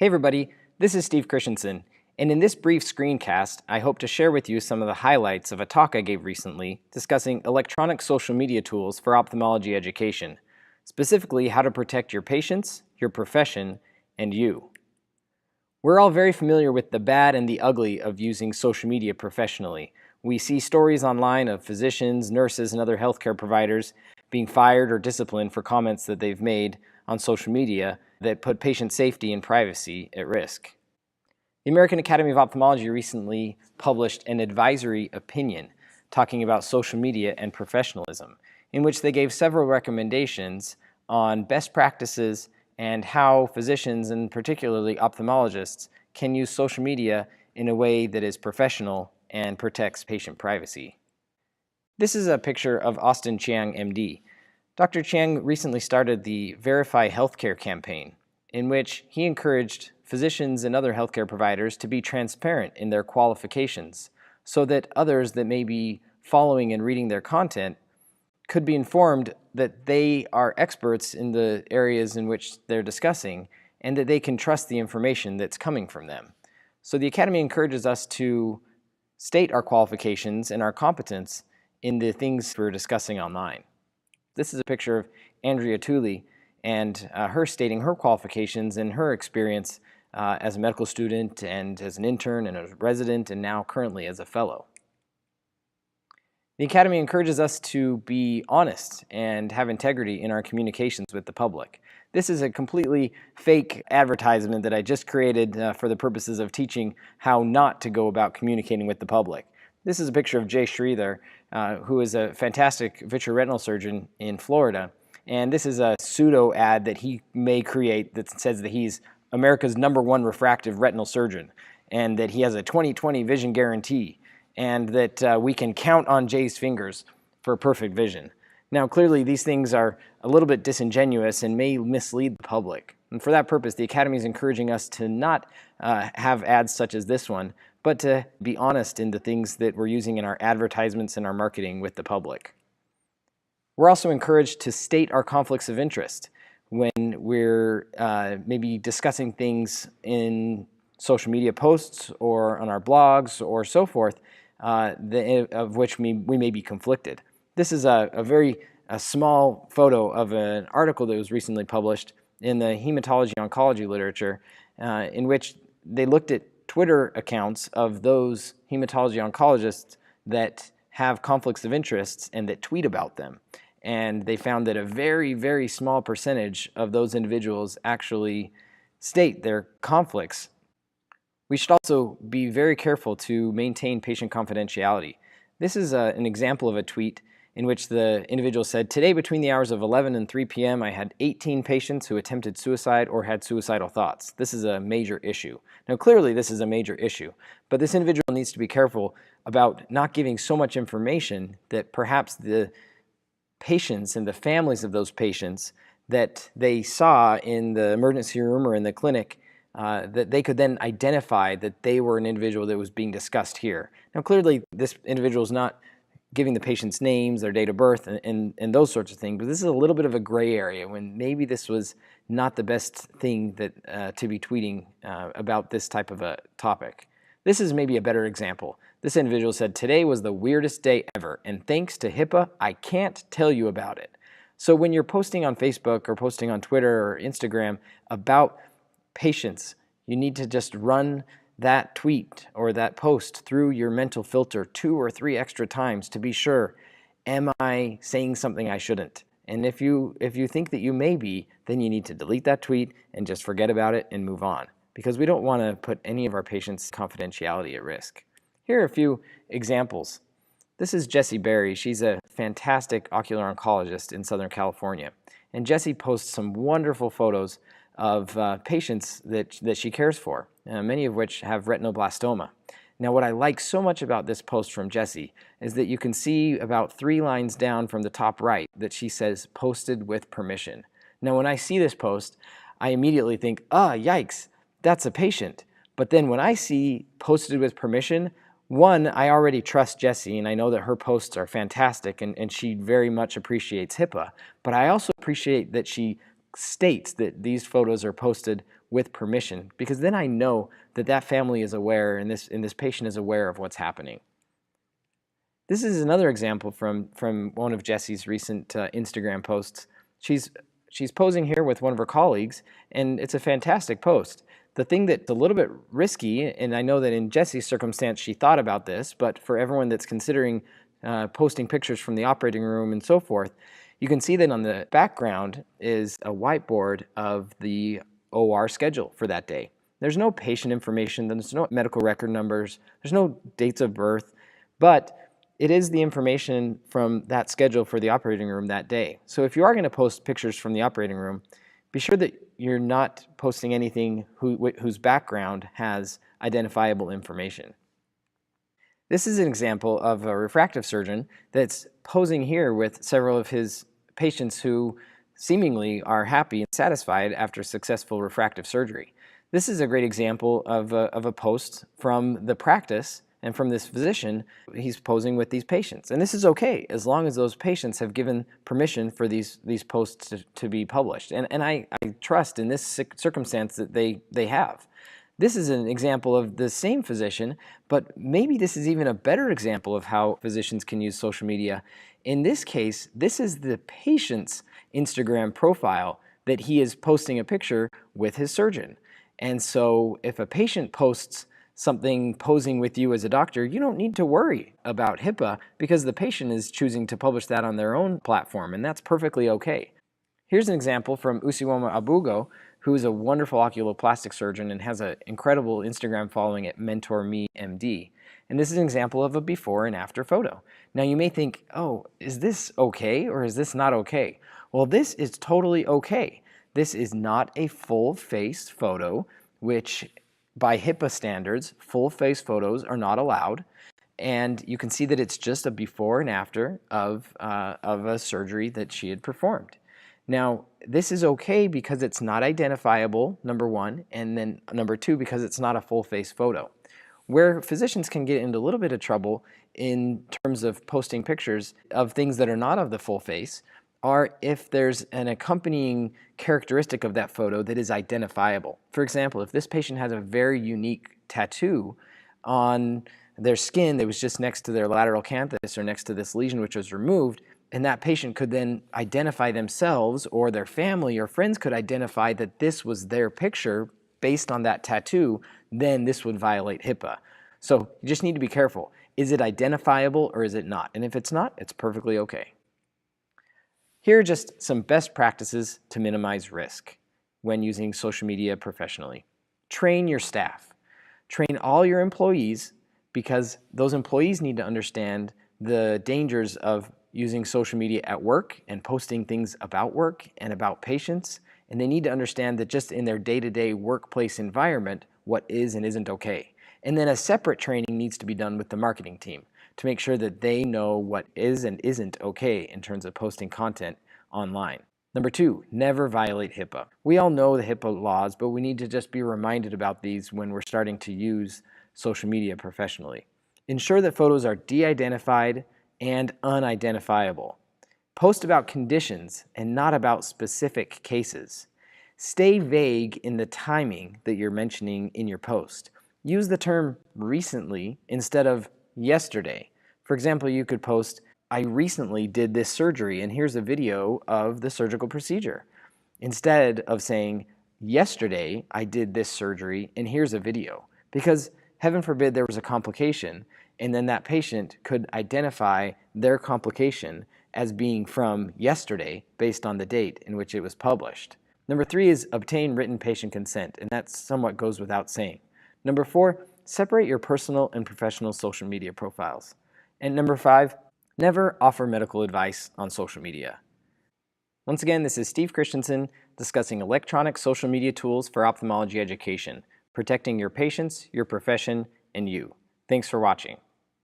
Hey everybody, this is Steve Christensen, and in this brief screencast, I hope to share with you some of the highlights of a talk I gave recently discussing electronic social media tools for ophthalmology education, specifically how to protect your patients, your profession, and you. We're all very familiar with the bad and the ugly of using social media professionally. We see stories online of physicians, nurses, and other healthcare providers being fired or disciplined for comments that they've made on social media that put patient safety and privacy at risk. The American Academy of Ophthalmology recently published an advisory opinion talking about social media and professionalism, in which they gave several recommendations on best practices and how physicians, and particularly ophthalmologists, can use social media in a way that is professional and protects patient privacy. This is a picture of Austin Chiang, MD. Dr. Chiang recently started the Verify Healthcare campaign, in which he encouraged physicians and other healthcare providers to be transparent in their qualifications so that others that may be following and reading their content could be informed that they are experts in the areas in which they're discussing and that they can trust the information that's coming from them. So the Academy encourages us to state our qualifications and our competence in the things we're discussing online. This is a picture of Andrea Tooley and her stating her qualifications and her experience as a medical student and as an intern and a resident and now currently as a fellow. The Academy encourages us to be honest and have integrity in our communications with the public. This is a completely fake advertisement that I just created for the purposes of teaching how not to go about communicating with the public. This is a picture of Jay Sridhar, who is a fantastic vitreoretinal surgeon in Florida. And this is a pseudo ad that he may create that says that he's America's #1 refractive retinal surgeon and that he has a 20/20 vision guarantee and that we can count on Jay's fingers for perfect vision. Now, clearly, these things are a little bit disingenuous and may mislead the public. And for that purpose, the Academy is encouraging us to not have ads such as this one, but to be honest in the things that we're using in our advertisements and our marketing with the public. We're also encouraged to state our conflicts of interest when we're maybe discussing things in social media posts or on our blogs or so forth, of which we may be conflicted. This is a very small photo of an article that was recently published in the hematology oncology literature in which they looked at Twitter accounts of those hematology oncologists that have conflicts of interest and that tweet about them. And they found that a very, very small percentage of those individuals actually state their conflicts. We should also be very careful to maintain patient confidentiality. This is an example of a tweet in which the individual said, "Today between the hours of 11 and 3 p.m. I had 18 patients who attempted suicide or had suicidal thoughts. This is a major issue." Now clearly this is a major issue, but this individual needs to be careful about not giving so much information that perhaps the patients and the families of those patients that they saw in the emergency room or in the clinic, that they could then identify that they were an individual that was being discussed here. Now clearly this individual is not giving the patient's names, their date of birth, and those sorts of things. But this is a little bit of a gray area when maybe this was not the best thing that to be tweeting about this type of a topic. This is maybe a better example. This individual said, "Today was the weirdest day ever, and thanks to HIPAA, I can't tell you about it." So when you're posting on Facebook or posting on Twitter or Instagram about patients, you need to just run that tweet or that post through your mental filter 2 or 3 extra times to be sure, am I saying something I shouldn't? And if you think that you may be, then you need to delete that tweet and just forget about it and move on, because we don't want to put any of our patients' confidentiality at risk. Here are a few examples. This is Jessie Berry. She's a fantastic ocular oncologist in Southern California. And Jessie posts some wonderful photos of patients that she cares for, many of which have retinoblastoma. Now what I like so much about this post from Jessie is that you can see about 3 lines down from the top right that she says, "Posted with permission." Now when I see this post, I immediately think, yikes, that's a patient. But then when I see "posted with permission," one, I already trust Jessie and I know that her posts are fantastic and she very much appreciates HIPAA. But I also appreciate that she states that these photos are posted with permission, because then I know that that family is aware and this patient is aware of what's happening. This is another example from one of Jessie's recent Instagram posts. She's posing here with one of her colleagues, and it's a fantastic post. The thing that's a little bit risky, and I know that in Jessie's circumstance she thought about this, but for everyone that's considering posting pictures from the operating room and so forth, you can see that on the background is a whiteboard of the OR schedule for that day. There's no patient information, there's no medical record numbers, there's no dates of birth, but it is the information from that schedule for the operating room that day. So if you are going to post pictures from the operating room, be sure that you're not posting anything whose background has identifiable information. This is an example of a refractive surgeon that's posing here with several of his patients who seemingly are happy and satisfied after successful refractive surgery. This is a great example of a post from the practice and from this physician. He's posing with these patients. And this is okay as long as those patients have given permission for these posts to be published. And I trust in this circumstance that they have. This is an example of the same physician, but maybe this is even a better example of how physicians can use social media. In this case, this is the patient's Instagram profile that he is posting a picture with his surgeon. And so if a patient posts something posing with you as a doctor, you don't need to worry about HIPAA because the patient is choosing to publish that on their own platform, and that's perfectly okay. Here's an example from Usiwoma Abugo, who is a wonderful oculoplastic surgeon and has an incredible Instagram following at MentorMeMD. And this is an example of a before and after photo. Now you may think, oh, is this okay or is this not okay? Well, this is totally okay. This is not a full face photo, which by HIPAA standards, full face photos are not allowed. And you can see that it's just a before and after of a surgery that she had performed. Now, this is okay because it's not identifiable, number one, and then number two, because it's not a full face photo. Where physicians can get into a little bit of trouble in terms of posting pictures of things that are not of the full face are if there's an accompanying characteristic of that photo that is identifiable. For example, if this patient has a very unique tattoo on their skin that was just next to their lateral canthus or next to this lesion which was removed, and that patient could then identify themselves, or their family or friends could identify that this was their picture based on that tattoo, then this would violate HIPAA. So you just need to be careful. Is it identifiable or is it not? And if it's not, it's perfectly okay. Here are just some best practices to minimize risk when using social media professionally. Train your staff. Train all your employees, because those employees need to understand the dangers of using social media at work and posting things about work and about patients. And they need to understand that just in their day-to-day workplace environment, what is and isn't okay. And then a separate training needs to be done with the marketing team to make sure that they know what is and isn't okay in terms of posting content online. Number two, never violate HIPAA. We all know the HIPAA laws, but we need to just be reminded about these when we're starting to use social media professionally. Ensure that photos are de-identified and unidentifiable. Post about conditions and not about specific cases. Stay vague in the timing that you're mentioning in your post. Use the term recently instead of yesterday. For example, you could post, I recently did this surgery and here's a video of the surgical procedure, instead of saying, yesterday I did this surgery and here's a video. Because heaven forbid there was a complication, and then that patient could identify their complication as being from yesterday based on the date in which it was published. Number three is obtain written patient consent, and that somewhat goes without saying. Number four, separate your personal and professional social media profiles. And number five, never offer medical advice on social media. Once again, this is Steve Christensen discussing electronic social media tools for ophthalmology education, protecting your patients, your profession, and you. Thanks for watching.